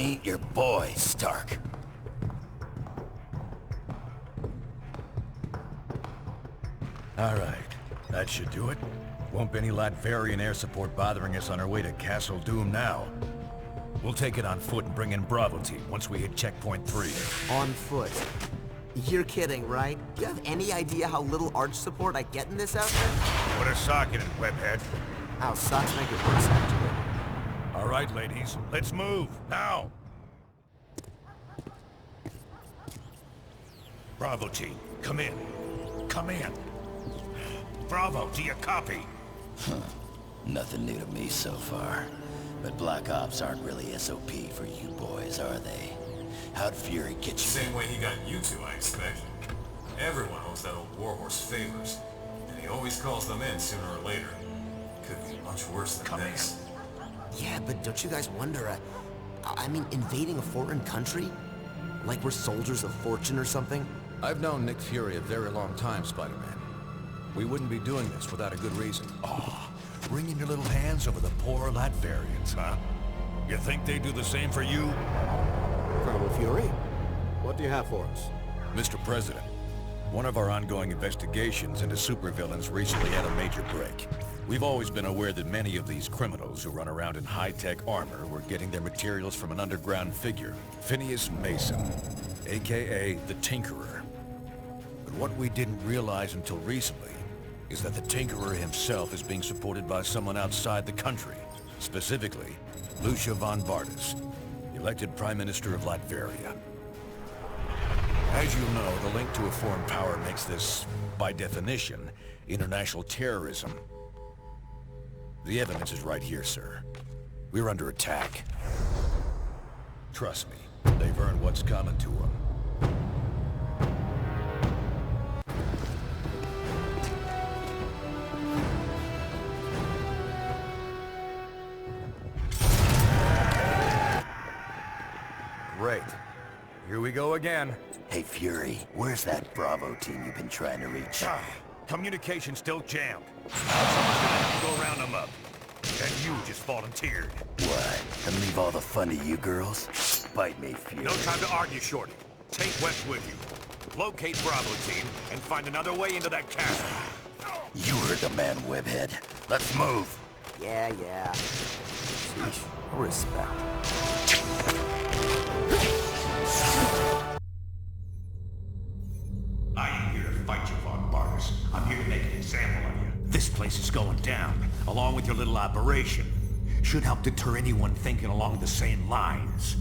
ain't your boy, Stark. All right, that should do it. Won't be any Latverian air support bothering us on our way to Castle Doom now. We'll take it on foot and bring in Bravo team once we hit checkpoint 3. On foot? You're kidding, right? Do you have any idea how little arch support I get in this outfit? Put a sock in it, webhead. How socks make it worse, actually. All right, ladies, let's move, now! Bravo team, come in. Come in. Bravo, do you copy? Nothing new to me so far. But Black Ops aren't really SOP for you boys, are they? How'd Fury get you? Same way he got you two, I expect. Everyone owes that old warhorse favors, and he always calls them in sooner or later. Could be much worse than this. Yeah, but don't you guys wonder, I mean, invading a foreign country? Like we're soldiers of fortune or something? I've known Nick Fury a very long time, Spider-Man. We wouldn't be doing this without a good reason. Oh, wringing your little hands over the poor Latverians, huh? You think they do the same for you? Colonel Fury, what do you have for us? Mr. President, one of our ongoing investigations into supervillains recently had a major break. We've always been aware that many of these criminals who run around in high-tech armor were getting their materials from an underground figure, Phineas Mason, aka the Tinkerer. But what we didn't realize until recently is that the Tinkerer himself is being supported by someone outside the country, specifically Lucia von Bardas, elected Prime Minister of Latveria. As you know, the link to a foreign power makes this, by definition, international terrorism. The evidence is right here, sir. We're under attack. Trust me, they've earned what's coming to them. Great. Here we go again. Hey, Fury, where's that Bravo team you've been trying to reach? Communication still jammed. Someone's gonna have to go round them up. And you just volunteered. What? And leave all the fun to you girls? Bite me, Fury. No time to argue, Shorty. Take West with you. Locate Bravo team and find another way into that castle. You heard the man, Webhead. Let's move. Yeah. Sheesh, respect. I ain't here to fight you, Von Bardas. I'm here to make an example of you. This place is going down, along with your little operation. Should help deter anyone thinking along the same lines.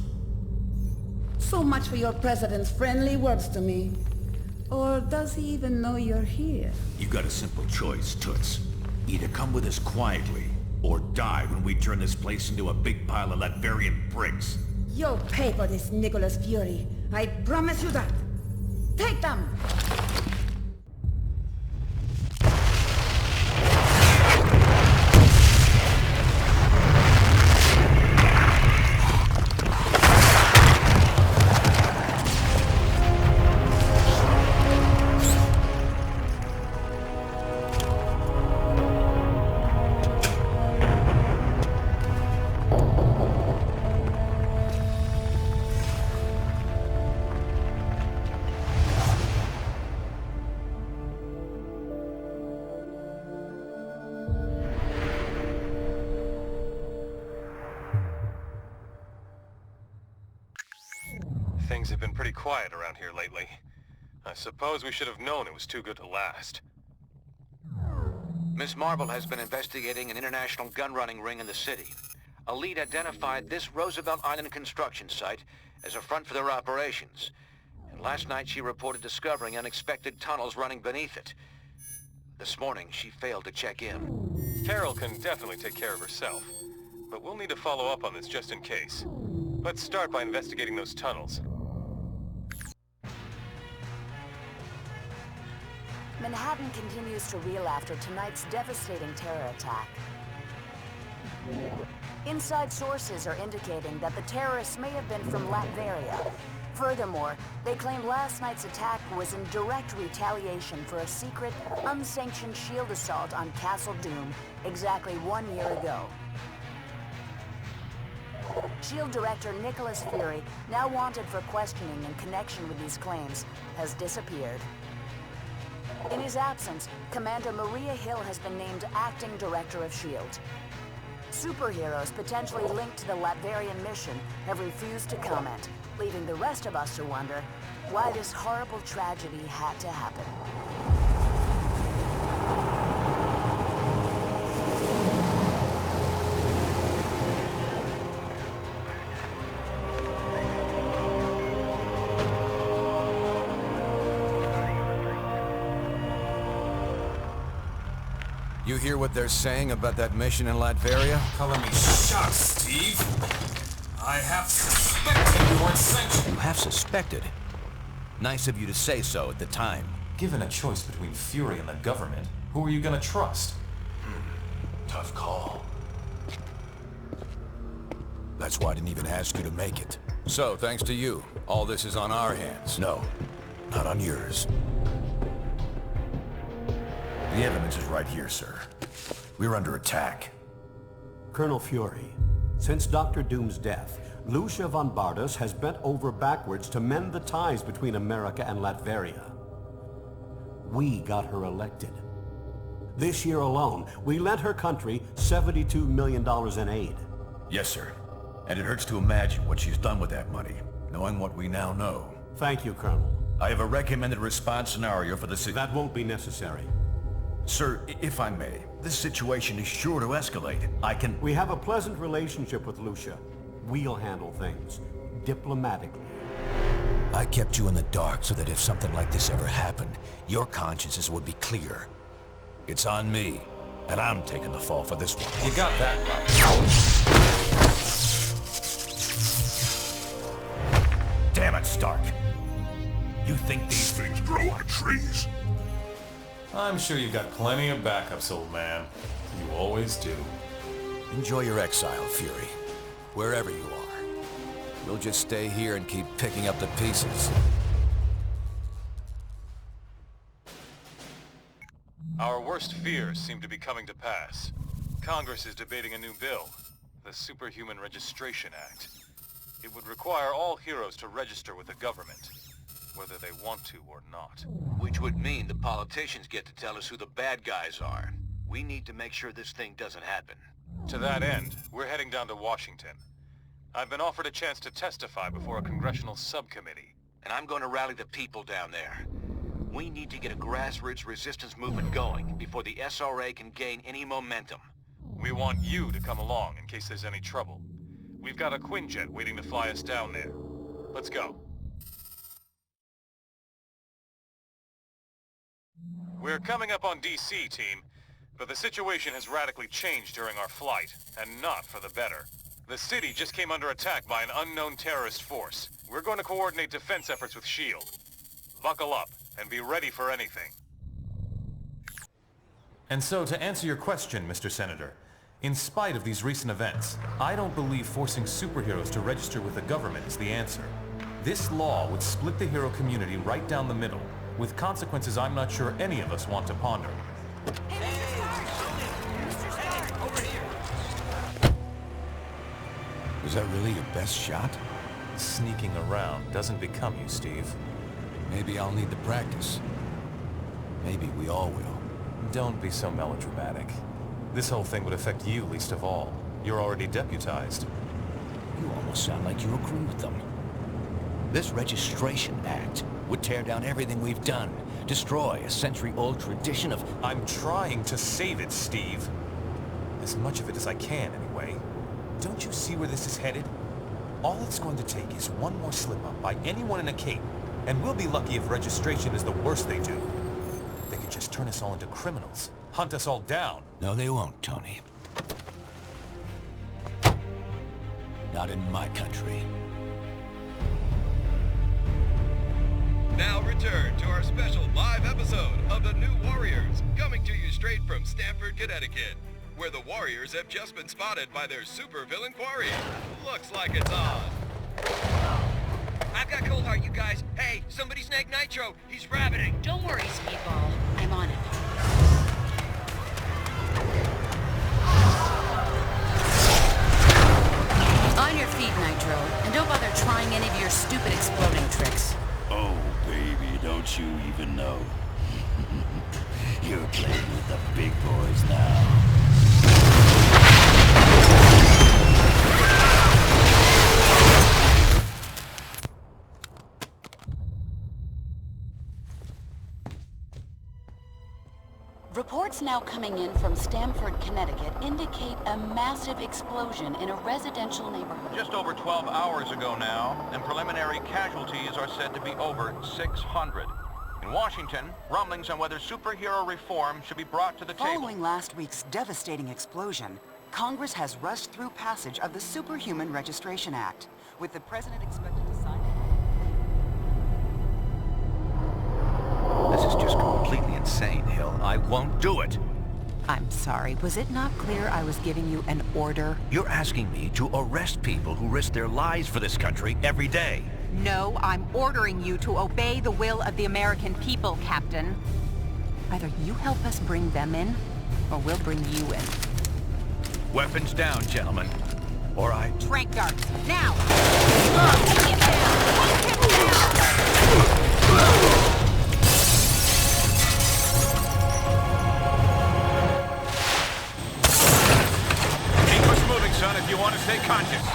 So much for your president's friendly words to me. Or does he even know you're here? You got a simple choice, Toots. Either come with us quietly, or die when we turn this place into a big pile of Latverian bricks. You'll pay for this, Nicholas Fury. I promise you that. Take them! Things have been pretty quiet around here lately. I suppose we should have known it was too good to last. Miss Marble has been investigating an international gun-running ring in the city. A lead identified this Roosevelt Island construction site as a front for their operations. And last night she reported discovering unexpected tunnels running beneath it. This morning she failed to check in. Carol can definitely take care of herself, but we'll need to follow up on this just in case. Let's start by investigating those tunnels. Manhattan continues to reel after tonight's devastating terror attack. Inside sources are indicating that the terrorists may have been from Latveria. Furthermore, they claim last night's attack was in direct retaliation for a secret, unsanctioned shield assault on Castle Doom exactly 1 year ago. SHIELD Director Nicholas Fury, now wanted for questioning in connection with these claims, has disappeared. In his absence, Commander Maria Hill has been named Acting Director of SHIELD. Superheroes potentially linked to the Latverian mission have refused to comment, leaving the rest of us to wonder why this horrible tragedy had to happen. You hear what they're saying about that mission in Latveria? Color me shocked, Steve. I have suspected you weren't sanctioned. You have suspected? Nice of you to say so at the time. Given a choice between Fury and the government, who are you gonna trust? Tough call. That's why I didn't even ask you to make it. So, thanks to you, all this is on our hands. No, not on yours. The evidence is right here, sir. We're under attack. Colonel Fury, since Dr. Doom's death, Lucia von Bardas has bent over backwards to mend the ties between America and Latveria. We got her elected. This year alone, we lent her country $72 million in aid. Yes, sir. And it hurts to imagine what she's done with that money, knowing what we now know. Thank you, Colonel. I have a recommended response scenario for the That won't be necessary. Sir, if I may, this situation is sure to escalate. We have a pleasant relationship with Lucia. We'll handle things diplomatically. I kept you in the dark so that if something like this ever happened, your consciences would be clear. It's on me, and I'm taking the fall for this one. You got that right. Damn it, Stark. You think these things grow on trees? I'm sure you've got plenty of backups, old man. You always do. Enjoy your exile, Fury. Wherever you are. We'll just stay here and keep picking up the pieces. Our worst fears seem to be coming to pass. Congress is debating a new bill, the Superhuman Registration Act. It would require all heroes to register with the government, whether they want to or not. Which would mean the politicians get to tell us who the bad guys are. We need to make sure this thing doesn't happen. To that end, we're heading down to Washington. I've been offered a chance to testify before a congressional subcommittee. And I'm going to rally the people down there. We need to get a grassroots resistance movement going before the SRA can gain any momentum. We want you to come along in case there's any trouble. We've got a Quinjet waiting to fly us down there. Let's go. We're coming up on DC, team, but the situation has radically changed during our flight, and not for the better. The city just came under attack by an unknown terrorist force. We're going to coordinate defense efforts with SHIELD. Buckle up, and be ready for anything. And so, to answer your question, Mr. Senator, in spite of these recent events, I don't believe forcing superheroes to register with the government is the answer. This law would split the hero community right down the middle, with consequences I'm not sure any of us want to ponder. Was that really your best shot? Sneaking around doesn't become you, Steve. Maybe I'll need the practice. Maybe we all will. Don't be so melodramatic. This whole thing would affect you least of all. You're already deputized. You almost sound like you agree with them. This Registration Act would tear down everything we've done, destroy a century-old tradition of... I'm trying to save it, Steve. As much of it as I can, anyway. Don't you see where this is headed? All it's going to take is one more slip-up by anyone in a cape, and we'll be lucky if registration is the worst they do. They could just turn us all into criminals, hunt us all down. No, they won't, Tony. Not in my country. Now return to our special live episode of The New Warriors, coming to you straight from Stamford, Connecticut, where the Warriors have just been spotted by their supervillain quarry. Looks like it's on. I've got Cold Heart, you guys. Hey, somebody snag Nitro. He's rabbiting. Don't worry, Speedball. I'm on it. On your feet, Nitro, and don't bother trying any of your stupid exploding tricks. Oh, baby, don't you even know? You're playing with the big boys now. Reports now coming in from Stamford, Connecticut indicate a massive explosion in a residential neighborhood. Just over 12 hours ago now, and preliminary casualties are said to be over 600. In Washington, rumblings on whether superhero reform should be brought to the table. Following last week's devastating explosion, Congress has rushed through passage of the Superhuman Registration Act, with the president expected to sign it. This is just completely insane, Hill. I won't do it. I'm sorry, was it not clear I was giving you an order? You're asking me to arrest people who risk their lives for this country every day. No, I'm ordering you to obey the will of the American people, Captain. Either you help us bring them in, or we'll bring you in. Weapons down, gentlemen. Or I... Trank darts, now! Take him down! Take him down! Son, if you want to stay conscious.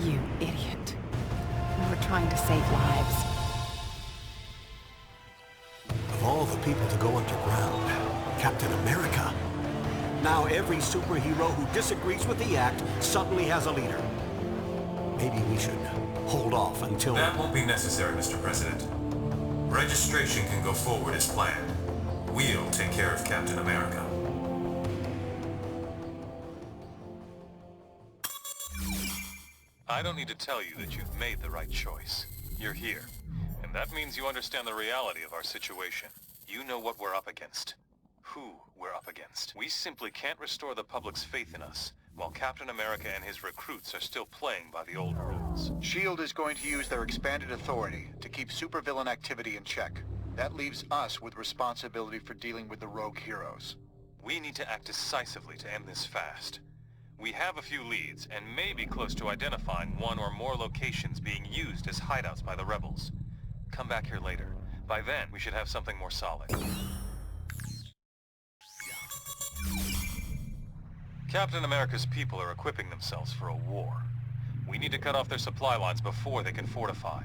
You idiot. We were trying to save lives. Of all the people to go underground, Captain America. Now every superhero who disagrees with the act suddenly has a leader. Maybe we should hold off until... That won't be necessary, Mr. President. Registration can go forward as planned. We'll take care of Captain America. I don't need to tell you that you've made the right choice. You're here, and that means you understand the reality of our situation. You know what we're up against. Who we're up against. We simply can't restore the public's faith in us, while Captain America and his recruits are still playing by the old rules. S.H.I.E.L.D. is going to use their expanded authority to keep supervillain activity in check. That leaves us with responsibility for dealing with the rogue heroes. We need to act decisively to end this fast. We have a few leads, and may be close to identifying one or more locations being used as hideouts by the rebels. Come back here later. By then, we should have something more solid. Captain America's people are equipping themselves for a war. We need to cut off their supply lines before they can fortify.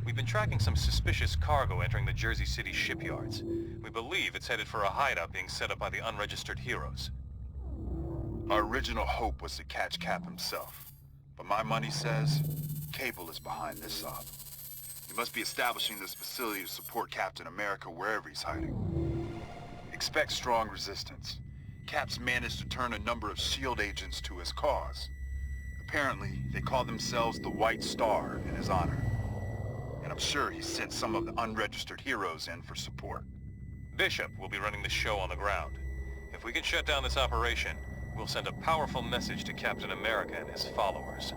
We've been tracking some suspicious cargo entering the Jersey City shipyards. We believe it's headed for a hideout being set up by the unregistered heroes. Our original hope was to catch Cap himself. But my money says Cable is behind this op. He must be establishing this facility to support Captain America wherever he's hiding. Expect strong resistance. Cap's managed to turn a number of S.H.I.E.L.D. agents to his cause. Apparently, they call themselves the White Star in his honor. And I'm sure he sent some of the unregistered heroes in for support. Bishop will be running the show on the ground. If we can shut down this operation, we'll send a powerful message to Captain America and his followers.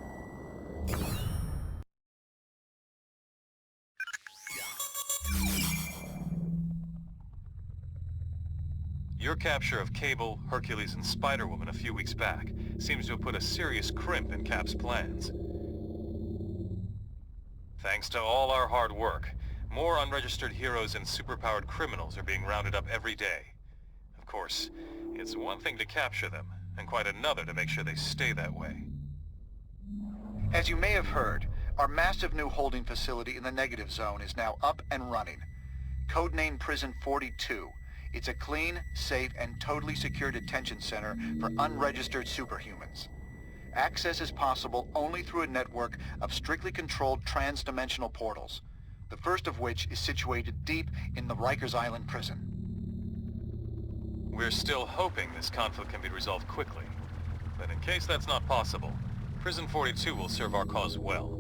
Your capture of Cable, Hercules, and Spider-Woman a few weeks back seems to have put a serious crimp in Cap's plans. Thanks to all our hard work, more unregistered heroes and superpowered criminals are being rounded up every day. Of course, it's one thing to capture them, and quite another to make sure they stay that way. As you may have heard, our massive new holding facility in the negative zone is now up and running. Codenamed Prison 42. It's a clean, safe, and totally secure detention center for unregistered superhumans. Access is possible only through a network of strictly controlled trans-dimensional portals, the first of which is situated deep in the Rikers Island prison. We're still hoping this conflict can be resolved quickly, but in case that's not possible, Prison 42 will serve our cause well.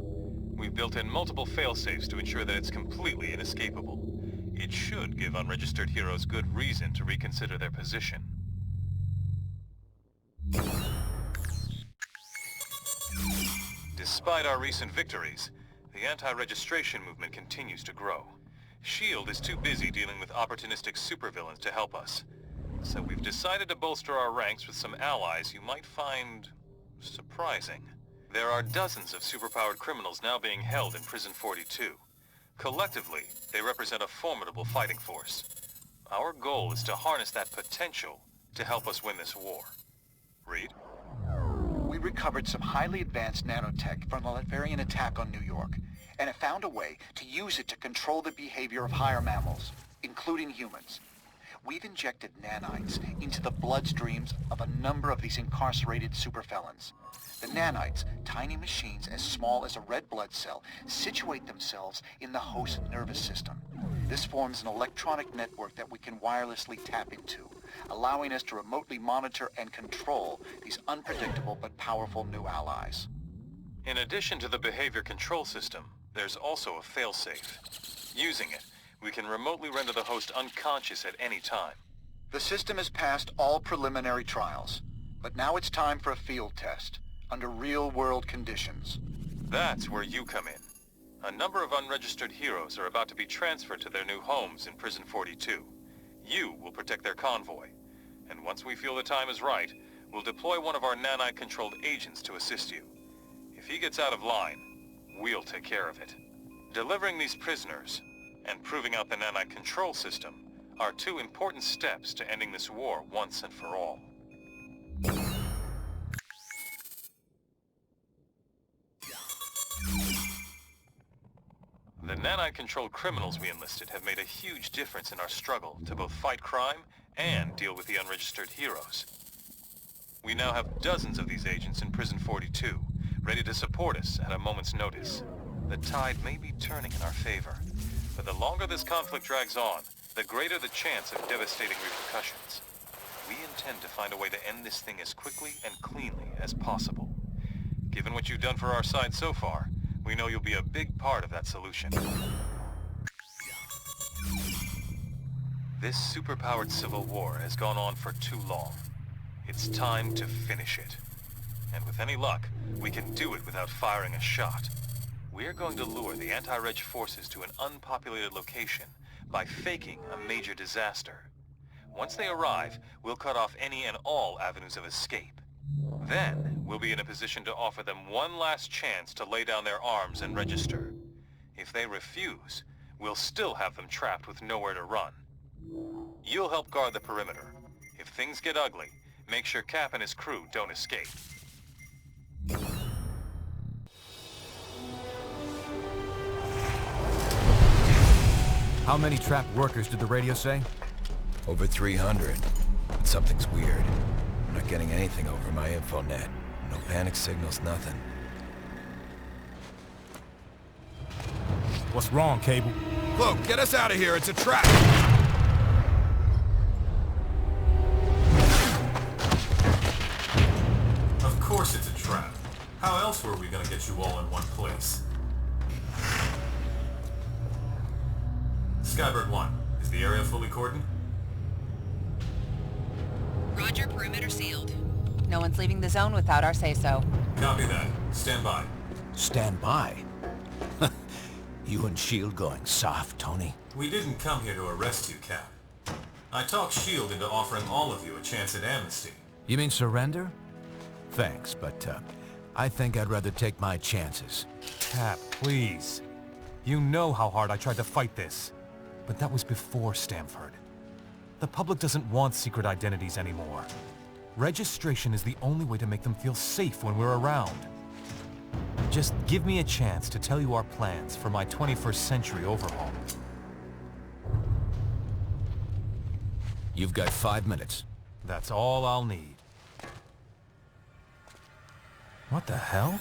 We've built in multiple fail-safes to ensure that it's completely inescapable. It should give unregistered heroes good reason to reconsider their position. Despite our recent victories, the anti-registration movement continues to grow. S.H.I.E.L.D. is too busy dealing with opportunistic supervillains to help us. So we've decided to bolster our ranks with some allies you might find surprising. There are dozens of superpowered criminals now being held in Prison 42. Collectively, they represent a formidable fighting force. Our goal is to harness that potential to help us win this war. Reed? We recovered some highly advanced nanotech from the Latverian attack on New York, and have found a way to use it to control the behavior of higher mammals, including humans. We've injected nanites into the bloodstreams of a number of these incarcerated superfelons. The nanites, tiny machines as small as a red blood cell, situate themselves in the host nervous system. This forms an electronic network that we can wirelessly tap into, allowing us to remotely monitor and control these unpredictable but powerful new allies. In addition to the behavior control system, there's also a failsafe. Using it, we can remotely render the host unconscious at any time. The system has passed all preliminary trials, but now it's time for a field test, under real-world conditions. That's where you come in. A number of unregistered heroes are about to be transferred to their new homes in Prison 42. You will protect their convoy, and once we feel the time is right, we'll deploy one of our nanite-controlled agents to assist you. If he gets out of line, we'll take care of it. Delivering these prisoners and proving out the nanite control system are two important steps to ending this war once and for all. The nanite-controlled criminals we enlisted have made a huge difference in our struggle to both fight crime and deal with the unregistered heroes. We now have dozens of these agents in Prison 42, ready to support us at a moment's notice. The tide may be turning in our favor, but the longer this conflict drags on, the greater the chance of devastating repercussions. We intend to find a way to end this thing as quickly and cleanly as possible. Given what you've done for our side so far, we know you'll be a big part of that solution. This superpowered civil war has gone on for too long. It's time to finish it. And with any luck, we can do it without firing a shot. We're going to lure the anti-Reg forces to an unpopulated location by faking a major disaster. Once they arrive, we'll cut off any and all avenues of escape. Then, we'll be in a position to offer them one last chance to lay down their arms and register. If they refuse, we'll still have them trapped with nowhere to run. You'll help guard the perimeter. If things get ugly, make sure Cap and his crew don't escape. How many trapped workers did the radio say? Over 300. But something's weird. I'm not getting anything over my infonet. No panic signals, nothing. What's wrong, Cable? Cloak, get us out of here! It's a trap! Of course it's a trap. How else were we gonna get you all in one place? Skybird 1, is the area fully cordoned? Roger, perimeter sealed. No one's leaving the zone without our say-so. Copy that. Stand by. Stand by? You and S.H.I.E.L.D. going soft, Tony? We didn't come here to arrest you, Cap. I talked S.H.I.E.L.D. into offering all of you a chance at amnesty. You mean surrender? Thanks, but I think I'd rather take my chances. Cap, please. You know how hard I tried to fight this. But that was before Stamford. The public doesn't want secret identities anymore. Registration is the only way to make them feel safe when we're around. Just give me a chance to tell you our plans for my 21st century overhaul. You've got 5 minutes. That's all I'll need. What the hell?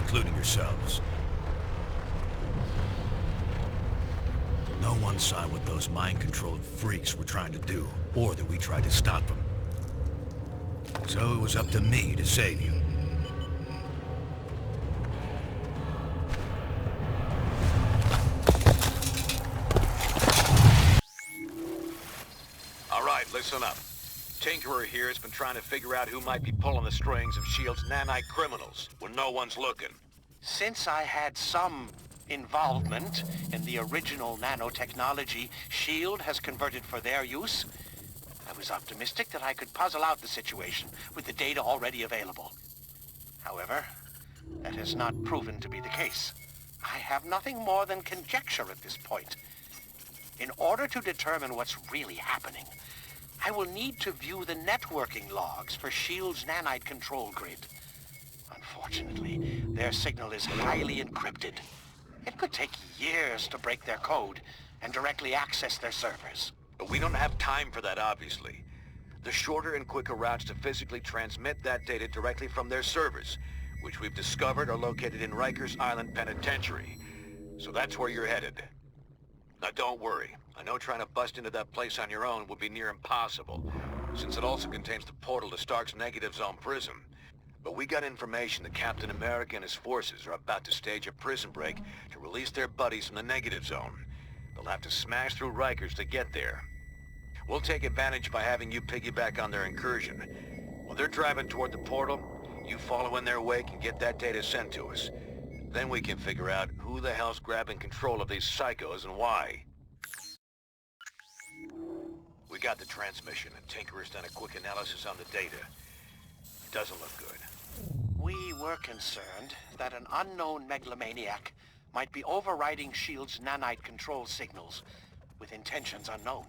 including yourselves. No one saw what those mind-controlled freaks were trying to do, or that we tried to stop them. So it was up to me to save you. All right, listen up. Tinkerer here has been trying to figure out who might be pulling the strings of S.H.I.E.L.D.'s nanite criminals when no one's looking. Since I had some involvement in the original nanotechnology S.H.I.E.L.D. has converted for their use, I was optimistic that I could puzzle out the situation with the data already available. However, that has not proven to be the case. I have nothing more than conjecture at this point. In order to determine what's really happening, I will need to view the networking logs for S.H.I.E.L.D.'s nanite control grid. Unfortunately, their signal is highly encrypted. It could take years to break their code and directly access their servers. But we don't have time for that, obviously. The shorter and quicker routes to physically transmit that data directly from their servers, which we've discovered are located in Rikers Island Penitentiary. So that's where you're headed. Now don't worry. I know trying to bust into that place on your own would be near impossible, since it also contains the portal to Stark's Negative Zone prison. But we got information that Captain America and his forces are about to stage a prison break to release their buddies from the Negative Zone. They'll have to smash through Rikers to get there. We'll take advantage by having you piggyback on their incursion. While they're driving toward the portal, you follow in their wake and get that data sent to us. Then we can figure out who the hell's grabbing control of these psychos and why. We got the transmission, and Tinkerer's done a quick analysis on the data. It doesn't look good. We were concerned that an unknown megalomaniac might be overriding S.H.I.E.L.D.'s nanite control signals with intentions unknown.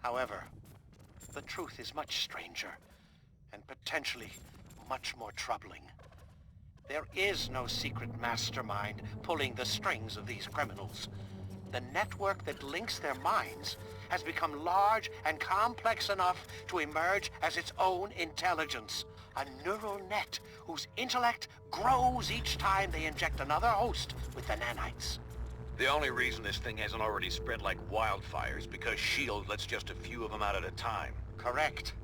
However, the truth is much stranger and potentially much more troubling. There is no secret mastermind pulling the strings of these criminals. The network that links their minds has become large and complex enough to emerge as its own intelligence. A neural net whose intellect grows each time they inject another host with the nanites. The only reason this thing hasn't already spread like wildfire is because S.H.I.E.L.D. lets just a few of them out at a time. Correct.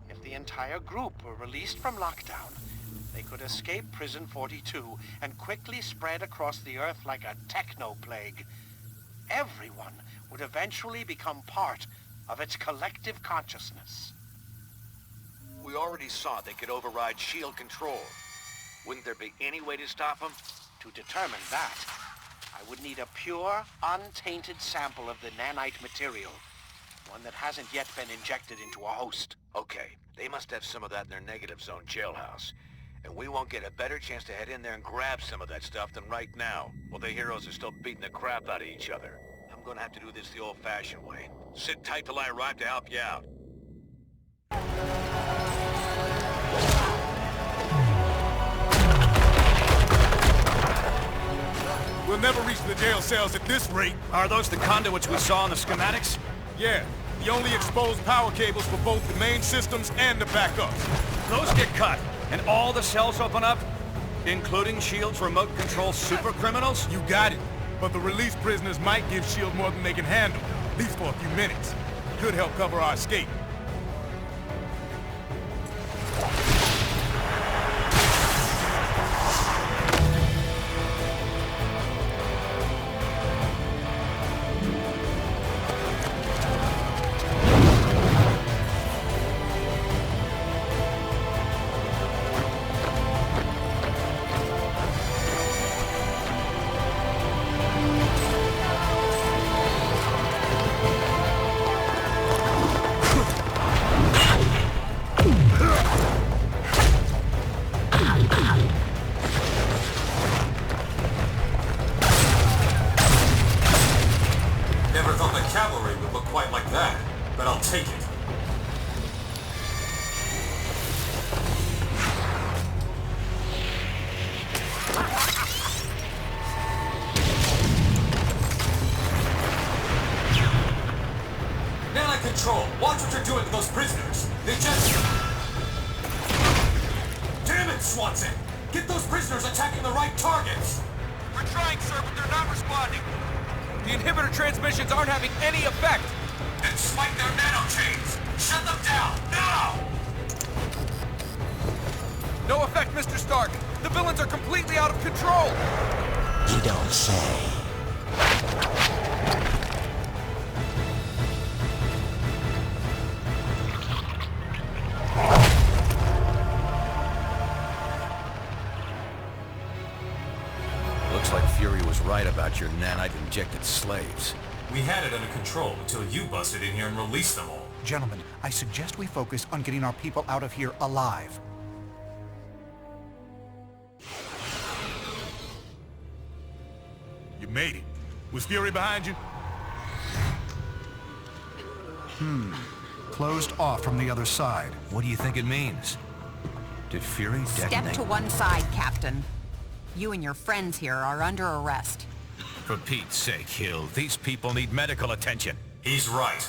If the entire group were released from lockdown, they could escape Prison 42 and quickly spread across the Earth like a techno-plague. Everyone would eventually become part of its collective consciousness. We already saw they could override S.H.I.E.L.D. control. Wouldn't there be any way to stop them? To determine that, I would need a pure, untainted sample of the nanite material. One that hasn't yet been injected into a host. Okay, they must have some of that in their Negative Zone jailhouse. And we won't get a better chance to head in there and grab some of that stuff than right now, while the heroes are still beating the crap out of each other. I'm gonna have to do this the old-fashioned way. Sit tight till I arrive to help you out. We'll never reach the jail cells at this rate. Are those the conduits we saw in the schematics? Yeah, the only exposed power cables for both the main systems and the backups. Those get cut, and all the cells open up? Including S.H.I.E.L.D.'s remote control super criminals? You got it. But the released prisoners might give S.H.I.E.L.D. more than they can handle, at least for a few minutes. Could help cover our escape. Watch what you're doing to those prisoners. They just... Damn it, Swanson! Get those prisoners attacking the right targets! We're trying, sir, but they're not responding. The inhibitor transmissions aren't having any effect! Then spike their nanochains! Shut them down, now! No effect, Mr. Stark! The villains are completely out of control! You don't say. Looks like Fury was right about your nanite-injected slaves. We had it under control until you busted in here and released them all. Gentlemen, I suggest we focus on getting our people out of here alive. You made it. Was Fury behind you? Closed off from the other side. What do you think it means? Did Fury detonate? Step to one side, Captain. You and your friends here are under arrest. For Pete's sake, Hill, these people need medical attention. He's right.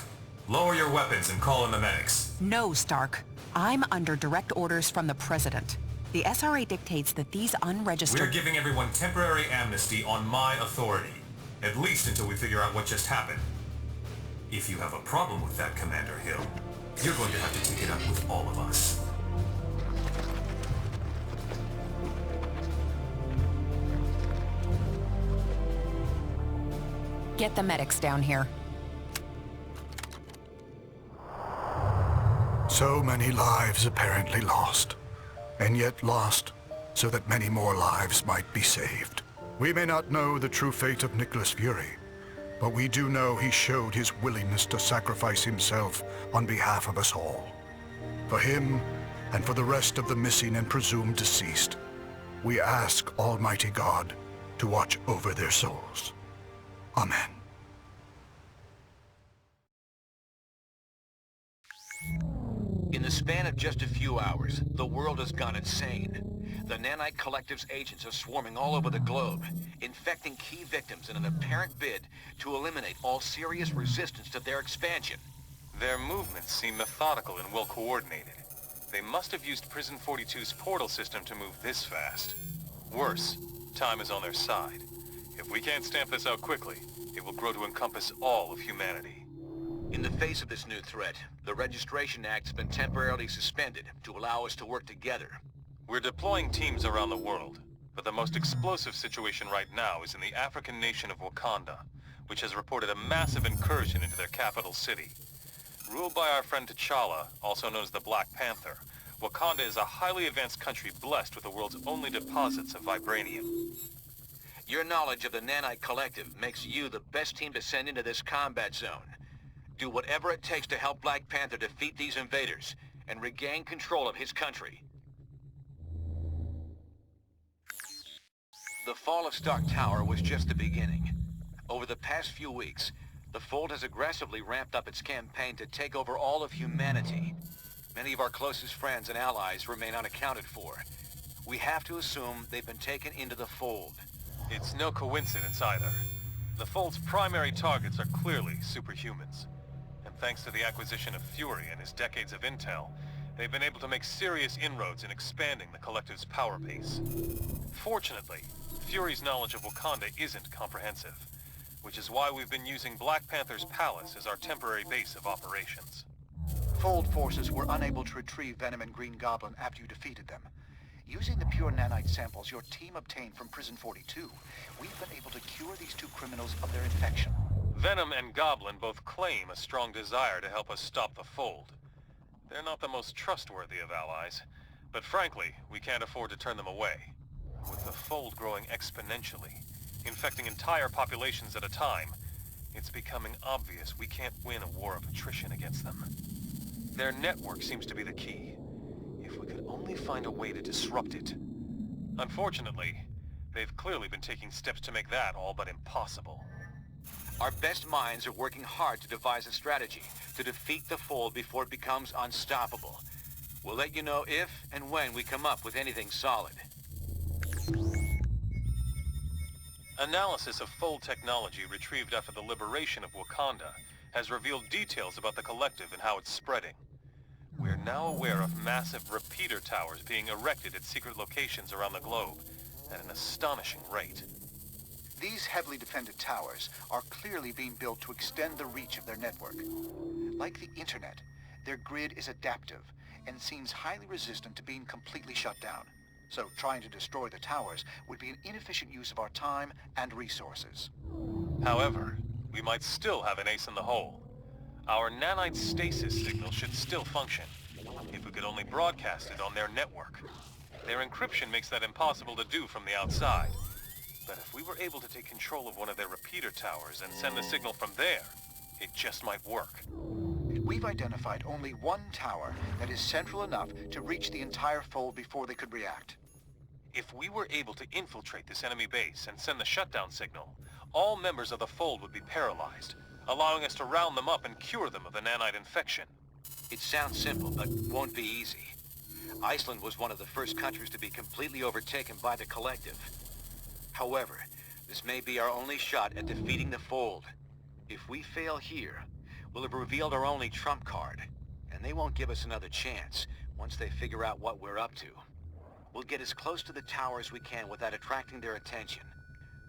Lower your weapons and call in the medics. No, Stark. I'm under direct orders from the President. The SRA dictates that these unregistered... We're giving everyone temporary amnesty on my authority. At least until we figure out what just happened. If you have a problem with that, Commander Hill, you're going to have to take it up with all of us. Get the medics down here. So many lives apparently lost, and yet lost so that many more lives might be saved. We may not know the true fate of Nicholas Fury, but we do know he showed his willingness to sacrifice himself on behalf of us all. For him, and for the rest of the missing and presumed deceased, we ask Almighty God to watch over their souls. Amen. In the span of just a few hours, the world has gone insane. The Nanite Collective's agents are swarming all over the globe, infecting key victims in an apparent bid to eliminate all serious resistance to their expansion. Their movements seem methodical and well-coordinated. They must have used Prison 42's portal system to move this fast. Worse, time is on their side. If we can't stamp this out quickly, it will grow to encompass all of humanity. In the face of this new threat, the Registration Act has been temporarily suspended to allow us to work together. We're deploying teams around the world, but the most explosive situation right now is in the African nation of Wakanda, which has reported a massive incursion into their capital city. Ruled by our friend T'Challa, also known as the Black Panther, Wakanda is a highly advanced country blessed with the world's only deposits of vibranium. Your knowledge of the Nanite Collective makes you the best team to send into this combat zone. Do whatever it takes to help Black Panther defeat these invaders and regain control of his country. The fall of Stark Tower was just the beginning. Over the past few weeks, the Fold has aggressively ramped up its campaign to take over all of humanity. Many of our closest friends and allies remain unaccounted for. We have to assume they've been taken into the Fold. It's no coincidence either. The Fold's primary targets are clearly superhumans. And thanks to the acquisition of Fury and his decades of intel, they've been able to make serious inroads in expanding the Collective's power base. Fortunately, Fury's knowledge of Wakanda isn't comprehensive, which is why we've been using Black Panther's palace as our temporary base of operations. Fold forces were unable to retrieve Venom and Green Goblin after you defeated them. Using the pure nanite samples your team obtained from Prison 42, we've been able to cure these two criminals of their infection. Venom and Goblin both claim a strong desire to help us stop the Fold. They're not the most trustworthy of allies, but frankly, we can't afford to turn them away. With the Fold growing exponentially, infecting entire populations at a time, it's becoming obvious we can't win a war of attrition against them. Their network seems to be the key. If we could only find a way to disrupt it. Unfortunately, they've clearly been taking steps to make that all but impossible. Our best minds are working hard to devise a strategy to defeat the Fold before it becomes unstoppable. We'll let you know if and when we come up with anything solid. Analysis of Fold technology retrieved after the liberation of Wakanda has revealed details about the Collective and how it's spreading. We're now aware of massive repeater towers being erected at secret locations around the globe at an astonishing rate. These heavily defended towers are clearly being built to extend the reach of their network. Like the internet, their grid is adaptive and seems highly resistant to being completely shut down. So trying to destroy the towers would be an inefficient use of our time and resources. However, we might still have an ace in the hole. Our nanite stasis signal should still function, if we could only broadcast it on their network. Their encryption makes that impossible to do from the outside. But if we were able to take control of one of their repeater towers and send the signal from there, it just might work. We've identified only one tower that is central enough to reach the entire fold before they could react. If we were able to infiltrate this enemy base and send the shutdown signal, all members of the fold would be paralyzed, allowing us to round them up and cure them of the nanite infection. It sounds simple, but won't be easy. Iceland was one of the first countries to be completely overtaken by the Collective. However, this may be our only shot at defeating the Fold. If we fail here, we'll have revealed our only trump card, and they won't give us another chance once they figure out what we're up to. We'll get as close to the tower as we can without attracting their attention.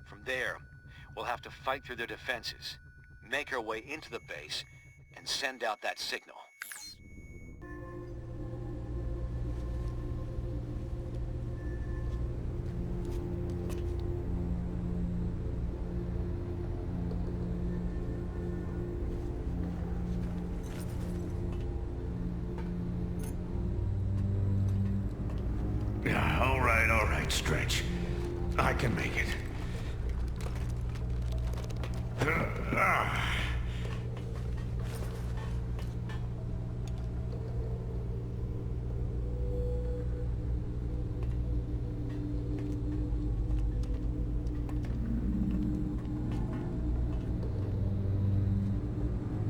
From there, we'll have to fight through their defenses, make our way into the base, and send out that signal. Yeah, all right, Stretch. I can make it.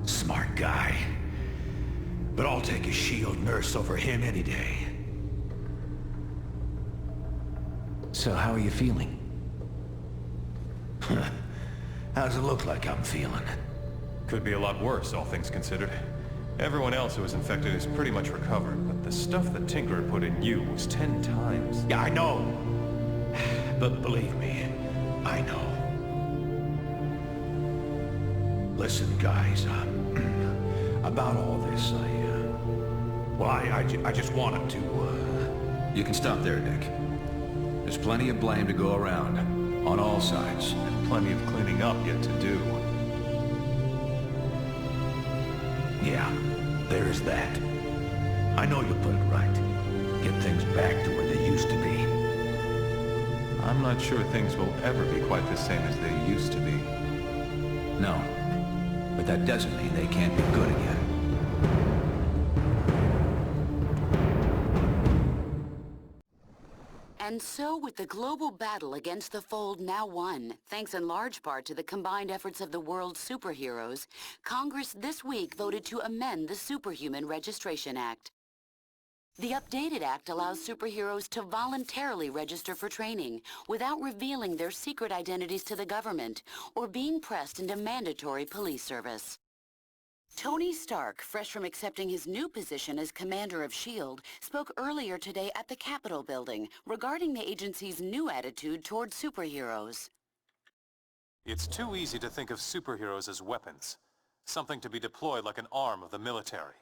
Smart guy. But I'll take a shield nurse over him any day. So how are you feeling? How's it look like I'm feeling? Could be a lot worse, all things considered. Everyone else who was infected is pretty much recovered, but the stuff that Tinker put in you was 10 times. Yeah, I know. But believe me, I know. Listen, guys, about all this, I just wanted to, You can stop there, Nick. There's plenty of blame to go around, on all sides. And plenty of cleaning up yet to do. Yeah, there's that. I know you'll put it right. Get things back to where they used to be. I'm not sure things will ever be quite the same as they used to be. No, but that doesn't mean they can't be good again. And so, with the global battle against the Fold now won, thanks in large part to the combined efforts of the world's superheroes, Congress this week voted to amend the Superhuman Registration Act. The updated act allows superheroes to voluntarily register for training without revealing their secret identities to the government or being pressed into mandatory police service. Tony Stark, fresh from accepting his new position as commander of S.H.I.E.L.D., spoke earlier today at the Capitol building regarding the agency's new attitude toward superheroes. It's too easy to think of superheroes as weapons, something to be deployed like an arm of the military.